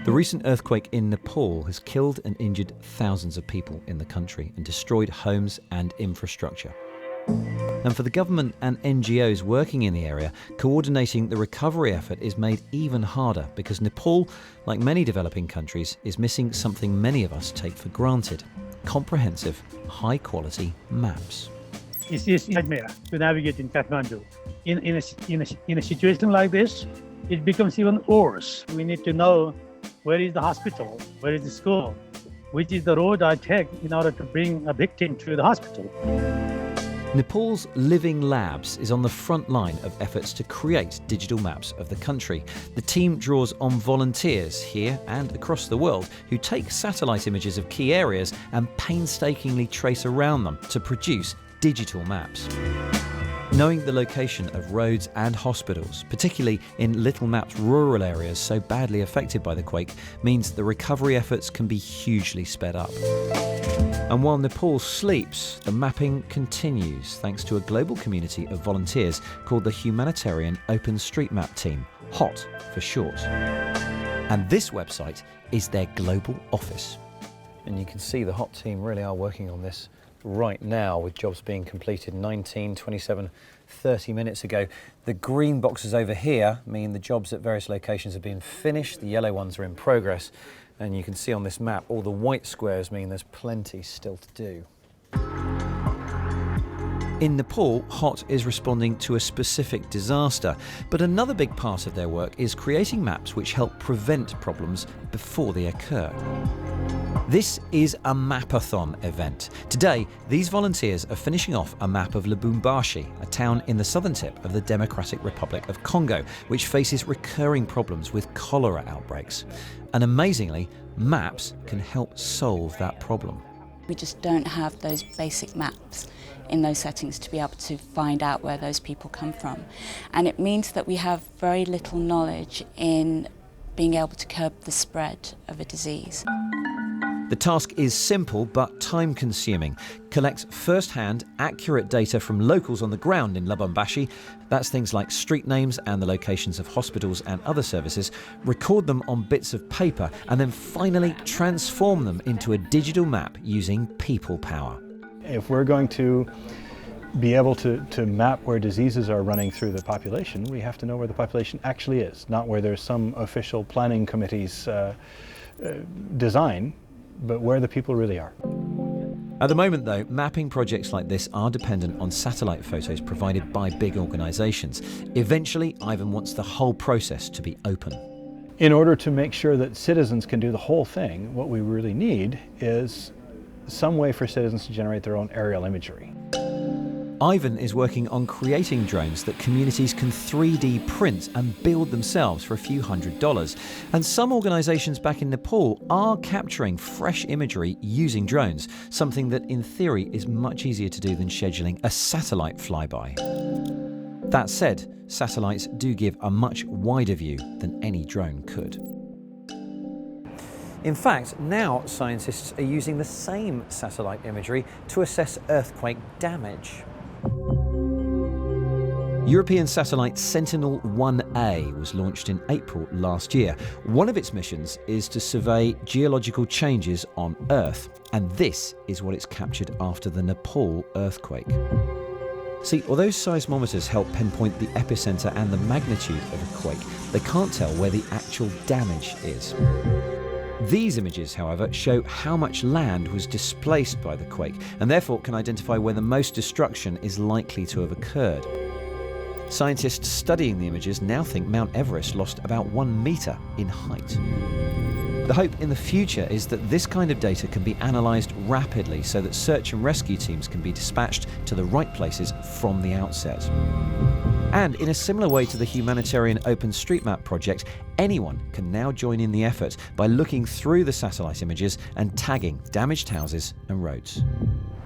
The recent earthquake in Nepal has killed and injured thousands of people in the country and destroyed homes and infrastructure. And for the government and NGOs working in the area, coordinating the recovery effort is made even harder because Nepal, like many developing countries, is missing something many of us take for granted: comprehensive, high-quality maps. It's a nightmare to navigate in Kathmandu. In a situation like this, it becomes even worse. We need to know where is the hospital, where is the school, which is the road I take in order to bring a victim to the hospital. Nepal's Living Labs is on the front line of efforts to create digital maps of the country. The team draws on volunteers here and across the world who take satellite images of key areas and painstakingly trace around them to produce digital maps. Knowing the location of roads and hospitals, particularly in little mapped rural areas so badly affected by the quake, means the recovery efforts can be hugely sped up. And while Nepal sleeps, the mapping continues thanks to a global community of volunteers called the Humanitarian OpenStreetMap Team, HOT for short. And this website is their global office. And you can see the HOT team really are working on this right now, with jobs being completed 19, 27, 30 minutes ago. The green boxes over here mean the jobs at various locations have been finished. The yellow ones are in progress. And you can see on this map, all the white squares mean there's plenty still to do. In Nepal, HOT is responding to a specific disaster, but another big part of their work is creating maps which help prevent problems before they occur. This is a mapathon event. Today, these volunteers are finishing off a map of Lubumbashi, a town in the southern tip of the Democratic Republic of Congo, which faces recurring problems with cholera outbreaks. And amazingly, maps can help solve that problem. We just don't have those basic maps in those settings to be able to find out where those people come from. And it means that we have very little knowledge in being able to curb the spread of a disease. The task is simple but time-consuming. Collect first-hand, accurate data from locals on the ground in Lubumbashi. That's things like street names and the locations of hospitals and other services. Record them on bits of paper and then finally transform them into a digital map using people power. If we're going to be able to map where diseases are running through the population, we have to know where the population actually is, not where there's some official planning committee's design, but where the people really are. At the moment, though, mapping projects like this are dependent on satellite photos provided by big organisations. Eventually, Ivan wants the whole process to be open. In order to make sure that citizens can do the whole thing, what we really need is some way for citizens to generate their own aerial imagery. Ivan is working on creating drones that communities can 3D print and build themselves for a few $100s. And some organisations back in Nepal are capturing fresh imagery using drones, something that in theory is much easier to do than scheduling a satellite flyby. That said, satellites do give a much wider view than any drone could. In fact, now scientists are using the same satellite imagery to assess earthquake damage. European satellite Sentinel-1A was launched in April last year. One of its missions is to survey geological changes on Earth, and this is what it's captured after the Nepal earthquake. See, although seismometers help pinpoint the epicenter and the magnitude of a quake, they can't tell where the actual damage is. These images, however, show how much land was displaced by the quake and therefore can identify where the most destruction is likely to have occurred. Scientists studying the images now think Mount Everest lost about 1 metre in height. The hope in the future is that this kind of data can be analysed rapidly so that search and rescue teams can be dispatched to the right places from the outset. And in a similar way to the Humanitarian OpenStreetMap project, anyone can now join in the effort by looking through the satellite images and tagging damaged houses and roads.